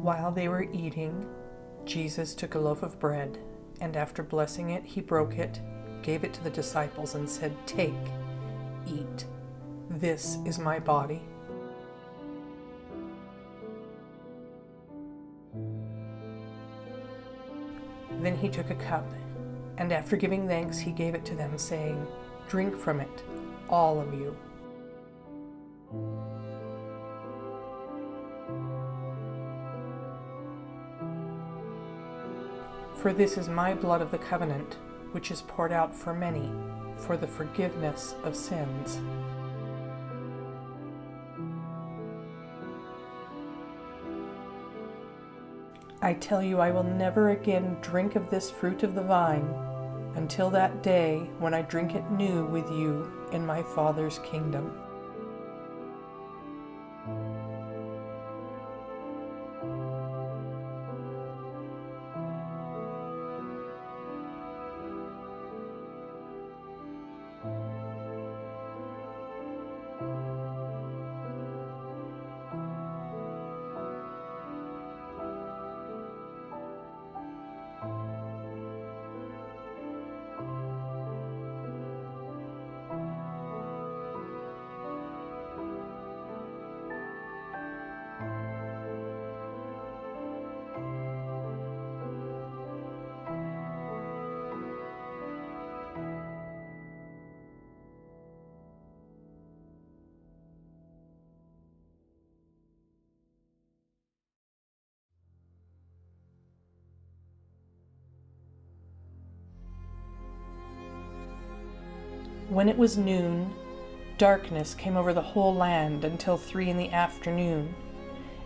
While they were eating, Jesus took a loaf of bread, and after blessing it, he broke it, gave it to the disciples, and said, "Take, eat. This is my body." Then he took a cup, and after giving thanks, he gave it to them, saying, "Drink from it, all of you. For this is my blood of the covenant, which is poured out for many, for the forgiveness of sins. I tell you, I will never again drink of this fruit of the vine until that day when I drink it new with you in my Father's kingdom." When it was noon, darkness came over the whole land until 3 in the afternoon.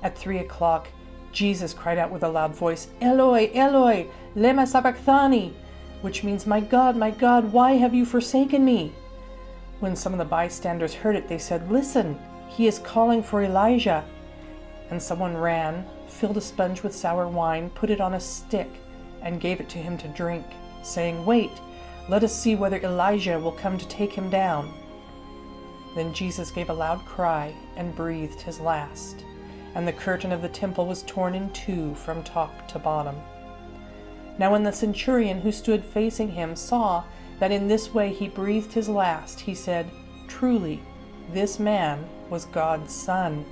At 3 o'clock, Jesus cried out with a loud voice, "Eloi, Eloi, lema sabachthani," which means, my God, why have you forsaken me?" When some of the bystanders heard it, they said, "Listen, he is calling for Elijah." And someone ran, filled a sponge with sour wine, put it on a stick, and gave it to him to drink, saying, "Wait, let us see whether Elijah will come to take him down." Then Jesus gave a loud cry and breathed his last, and the curtain of the temple was torn in two from top to bottom. Now when the centurion who stood facing him saw that in this way he breathed his last, he said, "Truly, this man was God's Son."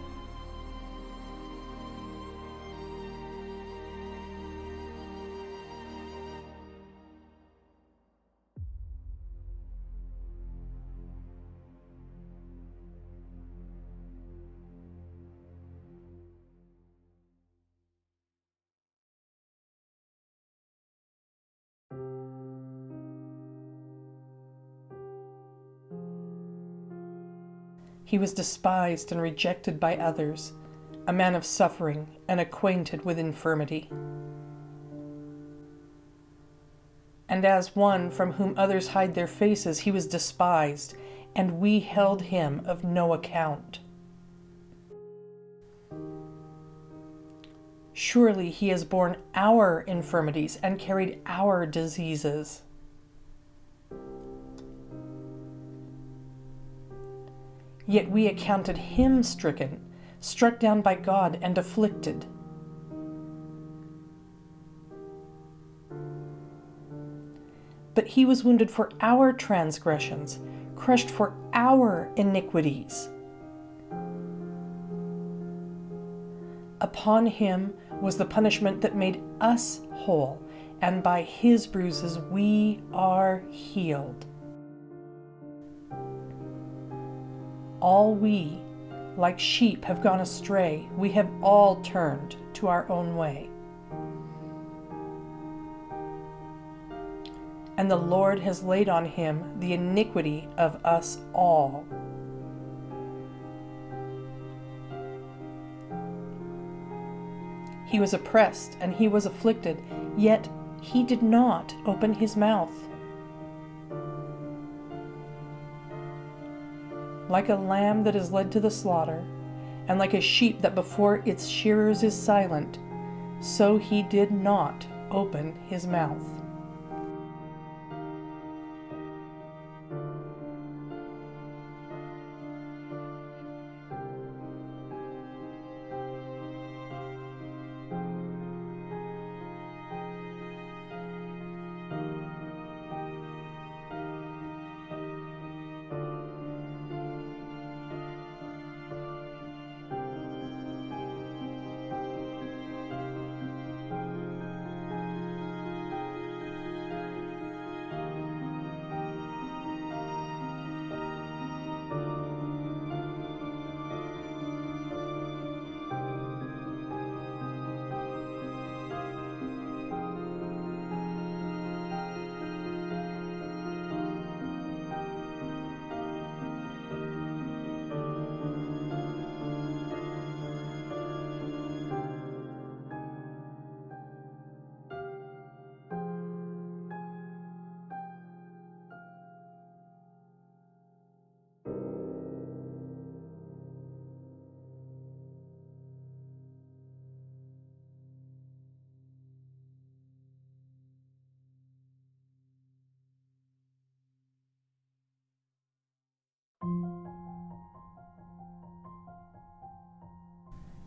He was despised and rejected by others, a man of suffering and acquainted with infirmity. And as one from whom others hide their faces, he was despised, and we held him of no account. Surely he has borne our infirmities and carried our diseases. Yet we accounted him stricken, struck down by God, and afflicted. But he was wounded for our transgressions, crushed for our iniquities. Upon him was the punishment that made us whole, and by his bruises we are healed. All we, like sheep, have gone astray. We have all turned to our own way. And the Lord has laid on him the iniquity of us all. He was oppressed and he was afflicted, yet he did not open his mouth. Like a lamb that is led to the slaughter, and like a sheep that before its shearers is silent, so he did not open his mouth.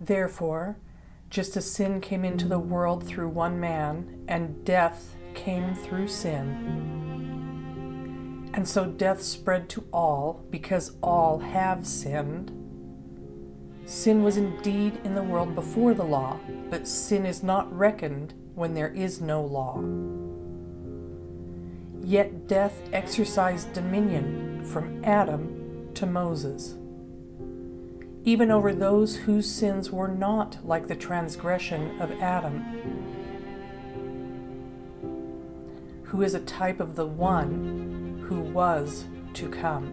Therefore, just as sin came into the world through one man, and death came through sin, and so death spread to all because all have sinned. Sin was indeed in the world before the law, but sin is not reckoned when there is no law. Yet death exercised dominion from Adam to Moses, even over those whose sins were not like the transgression of Adam, who is a type of the one who was to come.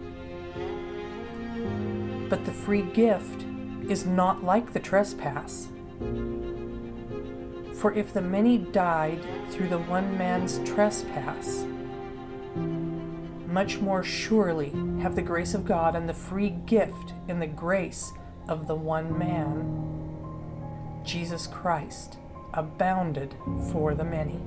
But the free gift is not like the trespass. For if the many died through the one man's trespass, much more surely have the grace of God and the free gift in the grace of the one man, Jesus Christ, abounded for the many.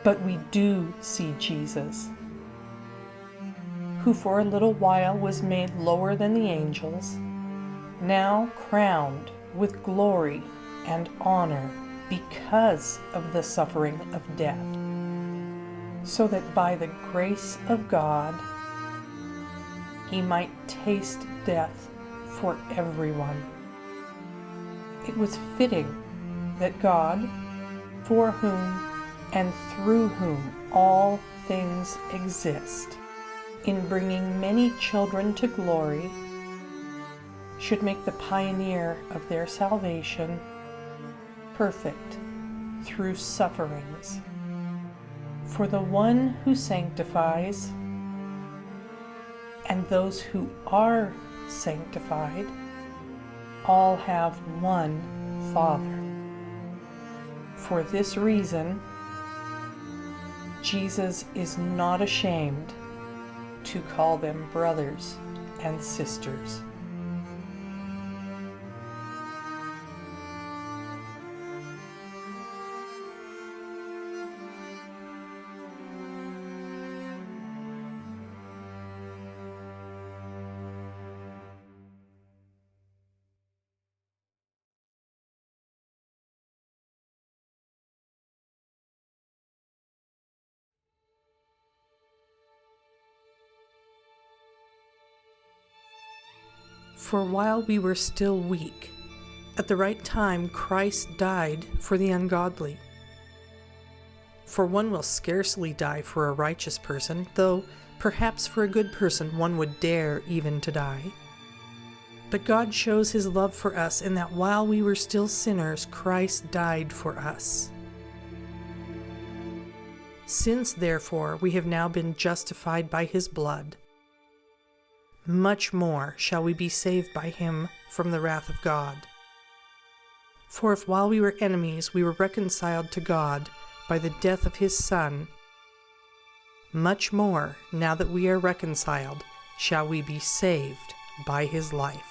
But we do see Jesus, who for a little while was made lower than the angels, now crowned with glory and honor because of the suffering of death, so that by the grace of God he might taste death for everyone. It was fitting that God, for whom and through whom all things exist, in bringing many children to glory, should make the pioneer of their salvation perfect through sufferings. For the one who sanctifies and those who are sanctified all have one Father. For this reason, Jesus is not ashamed to call them brothers and sisters. For while we were still weak, at the right time Christ died for the ungodly. For one will scarcely die for a righteous person, though perhaps for a good person one would dare even to die. But God shows his love for us in that while we were still sinners, Christ died for us. Since, therefore, we have now been justified by his blood, much more shall we be saved by him from the wrath of God. For if while we were enemies we were reconciled to God by the death of his Son, much more, now that we are reconciled, shall we be saved by his life.